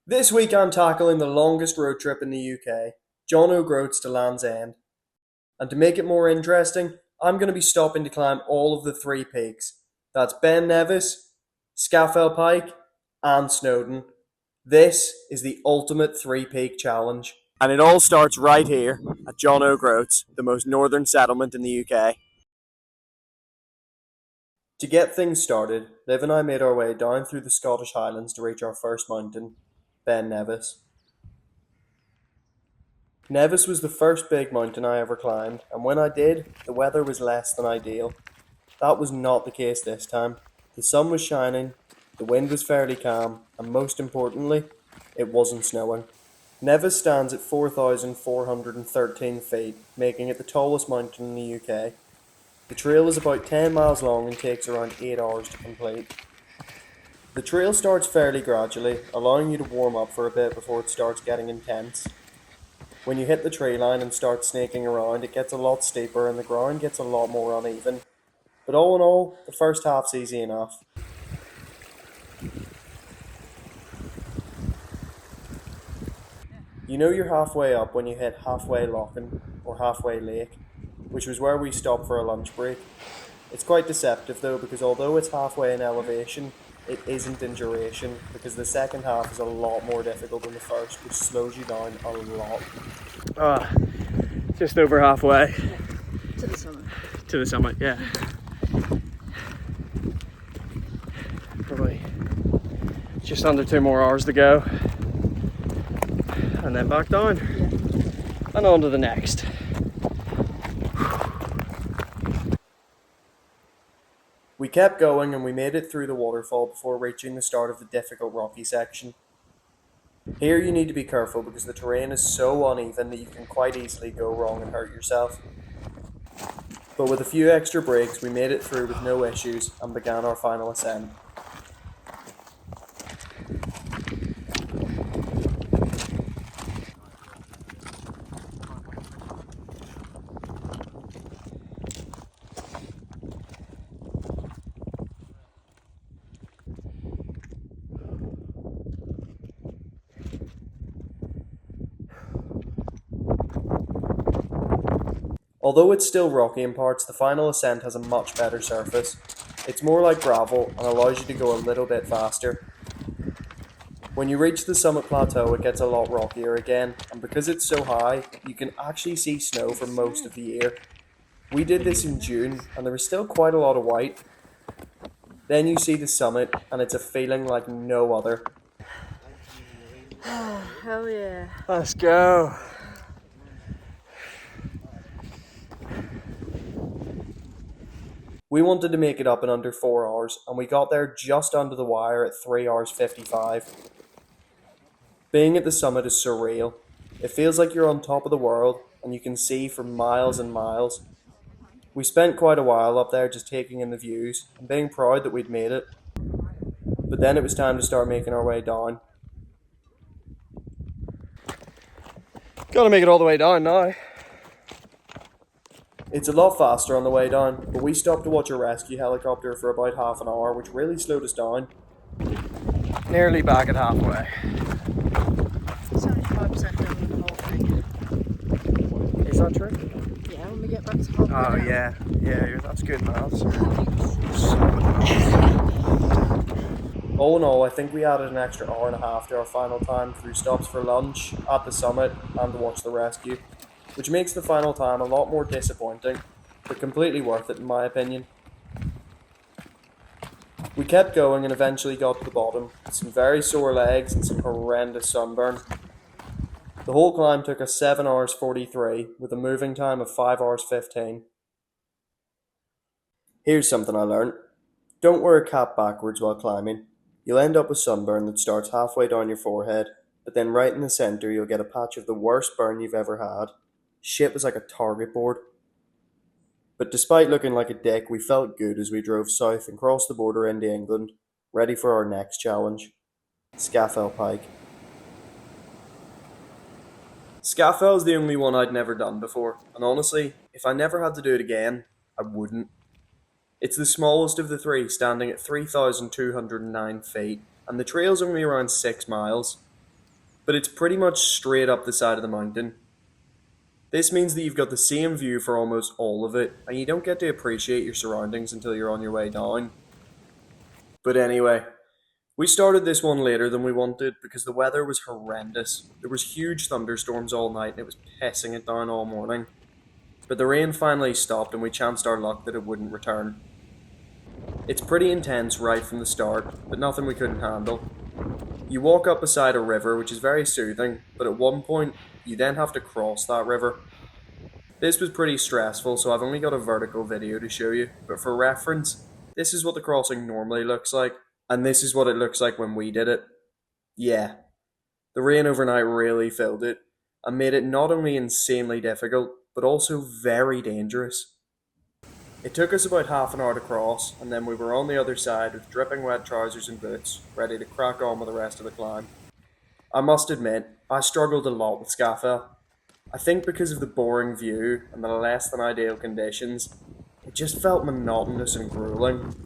This week I'm tackling the longest road trip in the UK, John O'Groats to Land's End. And to make it more interesting, I'm going to be stopping to climb all of the three peaks. That's Ben Nevis, Scafell Pike, and Snowdon. This is the ultimate three-peak challenge. And it all starts right here at John O'Groats, the most northern settlement in the UK. To get things started, Liv and I made our way down through the Scottish Highlands to reach our first mountain, Ben Nevis. Nevis was the first big mountain I ever climbed, and when I did, the weather was less than ideal. That was not the case this time. The sun was shining, the wind was fairly calm, and most importantly, it wasn't snowing. Nevis stands at 4,413 feet, making it the tallest mountain in the UK. The trail is about 10 miles long and takes around 8 hours to complete. The trail starts fairly gradually, allowing you to warm up for a bit before it starts getting intense. When you hit the tree line and start snaking around, it gets a lot steeper and the ground gets a lot more uneven. But all in all, the first half's easy enough. You know you're halfway up when you hit Halfway Loughin, or Halfway Lake, which was where we stopped for a lunch break. It's quite deceptive though, because although it's halfway in elevation, it isn't in duration, because the second half is a lot more difficult than the first, which slows you down a lot. Just over halfway To the summit. to the summit, yeah. Probably just under 2 more hours to go. And then back down. Yeah. And on to the next. We kept going and we made it through the waterfall before reaching the start of the difficult rocky section. Here you need to be careful because the terrain is so uneven that you can quite easily go wrong and hurt yourself. But with a few extra breaks we made it through with no issues and began our final ascent. Although it's still rocky in parts, the final ascent has a much better surface. It's more like gravel and allows you to go a little bit faster. When you reach the summit plateau it gets a lot rockier again, and because it's so high, you can actually see snow for most of the year. We did this in June and there was still quite a lot of white. Then you see the summit and it's a feeling like no other. Hell yeah. Let's go. We wanted to make it up in under 4 hours, and we got there just under the wire at 3 hours 55. Being at the summit is surreal. It feels like you're on top of the world, and you can see for miles and miles. We spent quite a while up there just taking in the views, and being proud that we'd made it. But then it was time to start making our way down. Gotta make it all the way down now. It's a lot faster on the way down, but we stopped to watch a rescue helicopter for about half an hour, which really slowed us down. Nearly back at halfway. 75% done the whole thing. Is that true? Yeah, when we get back to halfway Oh down. yeah, that's good maths. All in all, I think we added an extra hour and a half to our final time through stops for lunch, at the summit, and to watch the rescue, which makes the final time a lot more disappointing, but completely worth it in my opinion. We kept going and eventually got to the bottom, with some very sore legs and some horrendous sunburn. The whole climb took us 7 hours 43, with a moving time of 5 hours 15. Here's something I learnt. Don't wear a cap backwards while climbing. You'll end up with sunburn that starts halfway down your forehead, but then right in the centre you'll get a patch of the worst burn you've ever had. Shit was like a target board. But despite looking like a dick, we felt good as we drove south and crossed the border into England, ready for our next challenge, Scafell Pike. Scafell is the only one I'd never done before, and honestly, if I never had to do it again, I wouldn't. It's the smallest of the three, standing at 3,209 feet, and the trail's only around 6 miles. but it's pretty much straight up the side of the mountain. This means that you've got the same view for almost all of it, and you don't get to appreciate your surroundings until you're on your way down. But anyway, we started this one later than we wanted because the weather was horrendous. There was huge thunderstorms all night and it was pissing it down all morning. But the rain finally stopped and we chanced our luck that it wouldn't return. It's pretty intense right from the start, but nothing we couldn't handle. You walk up beside a river, which is very soothing, but at one point, you then have to cross that river. This was pretty stressful, so I've only got a vertical video to show you, but for reference, this is what the crossing normally looks like, and this is what it looks like when we did it. Yeah, the rain overnight really filled it, and made it not only insanely difficult, but also very dangerous. It took us about half an hour to cross, and then we were on the other side with dripping wet trousers and boots, ready to crack on with the rest of the climb. I must admit, I struggled a lot with Scafell. I think because of the boring view and the less than ideal conditions, it just felt monotonous and grueling,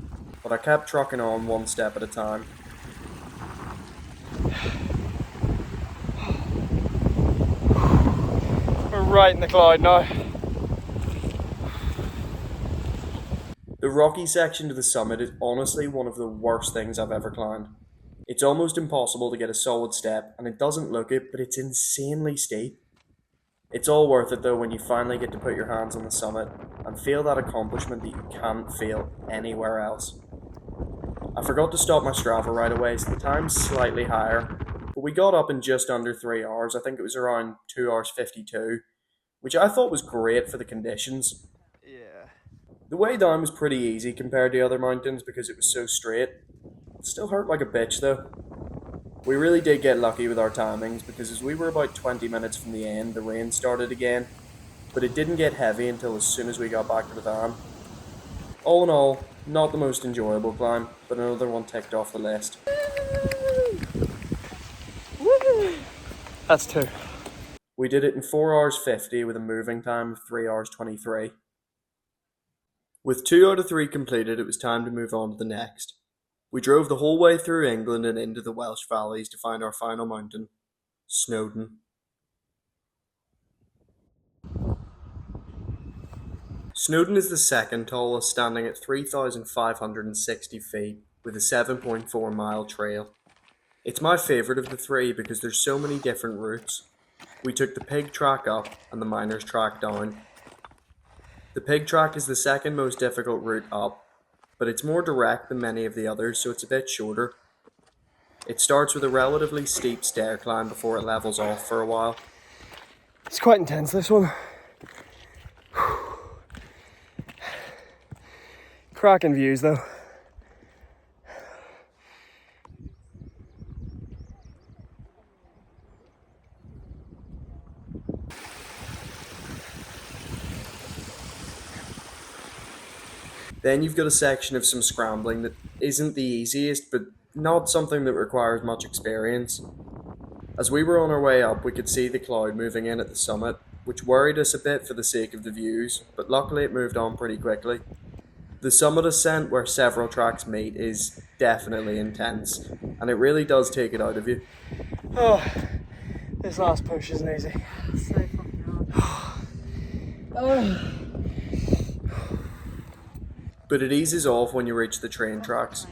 but I kept trucking on one step at a time. We're right in the cloud now. The rocky section to the summit is honestly one of the worst things I've ever climbed. It's almost impossible to get a solid step, and it doesn't look it, but it's insanely steep. It's all worth it though when you finally get to put your hands on the summit and feel that accomplishment that you can't feel anywhere else. I forgot to stop my Strava right away, so the time's slightly higher, but we got up in just under 3 hours. I think it was around 2 hours 52, which I thought was great for the conditions. Yeah. The way down was pretty easy compared to other mountains because it was so straight. It still hurt like a bitch though. We really did get lucky with our timings because as we were about 20 minutes from the end, the rain started again, but it didn't get heavy until as soon as we got back to the van. All in all, not the most enjoyable climb, but another one ticked off the list. That's 2. We did it in 4 hours 50 with a moving time of 3 hours 23. With 2 out of 3 completed, it was time to move on to the next. We drove the whole way through England and into the Welsh valleys to find our final mountain, Snowdon. Snowdon is the second tallest, standing at 3,560 feet with a 7.4 mile trail. It's my favourite of the 3 because there's so many different routes. We took the pig track up and the miners track down. The pig track is the second most difficult route up, but it's more direct than many of the others, so it's a bit shorter. It starts with a relatively steep stair climb before it levels off for a while. It's quite intense, this one. Cracking views though. Then you've got a section of some scrambling that isn't the easiest, but not something that requires much experience. As we were on our way up, we could see the cloud moving in at the summit, which worried us a bit for the sake of the views, but luckily it moved on pretty quickly. The summit ascent, where several tracks meet, is definitely intense, and it really does take it out of you. Oh, this last push isn't easy. So fucking hard. But it eases off when you reach the train tracks.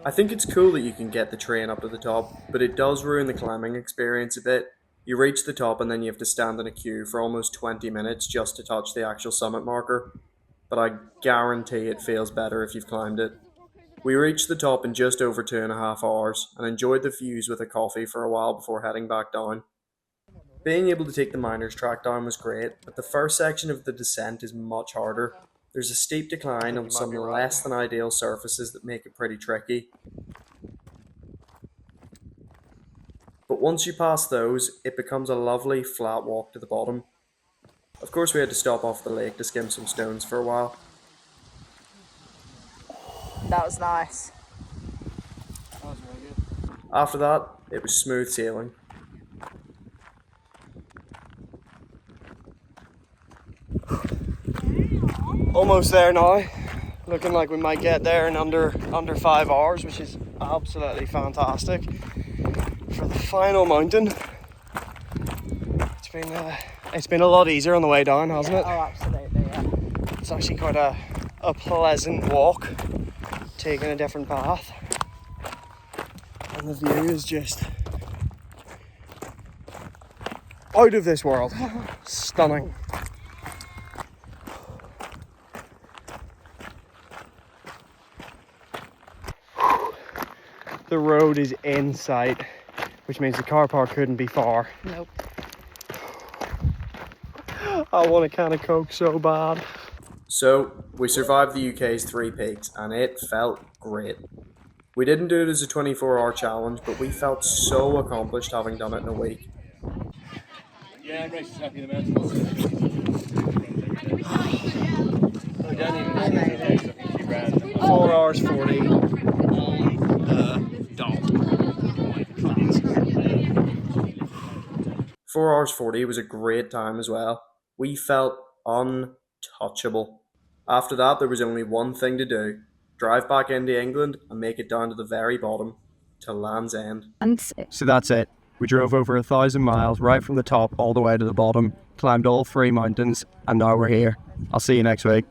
I think it's cool that you can get the train up to the top, but it does ruin the climbing experience a bit. You reach the top and then you have to stand in a queue for almost 20 minutes just to touch the actual summit marker. But I guarantee it feels better if you've climbed it. We reached the top in just over 2.5 hours and enjoyed the views with a coffee for a while before heading back down. Being able to take the miners track down was great, but the first section of the descent is much harder. There's a steep decline on some less than ideal surfaces that make it pretty tricky. But once you pass those, it becomes a lovely flat walk to the bottom. Of course we had to stop off the lake to skim some stones for a while. That was nice. That was really good. After that, it was smooth sailing. Almost there now. Looking like we might get there in under 5 hours, which is absolutely fantastic. for the final mountain. It's been a lot easier on the way down, hasn't it? Oh, absolutely, yeah. It's actually quite a pleasant walk, taking a different path. And the view is just out of this world. Stunning. The road is in sight, which means the car park couldn't be far. Nope. I want a can of Coke so bad. So, we survived the UK's 3 peaks, and it felt great. We didn't do it as a 24-hour challenge, but we felt so accomplished having done it in a week. Yeah, I'm racing happy in the mountains. 4 hours 40 on the dot. 4 hours 40 was a great time as well. We felt untouchable. After that, there was only one thing to do. Drive back into England and make it down to the very bottom, to Land's End. So that's it. We drove over 1,000 miles, right from the top all the way to the bottom, climbed all 3 mountains, and now we're here. I'll see you next week.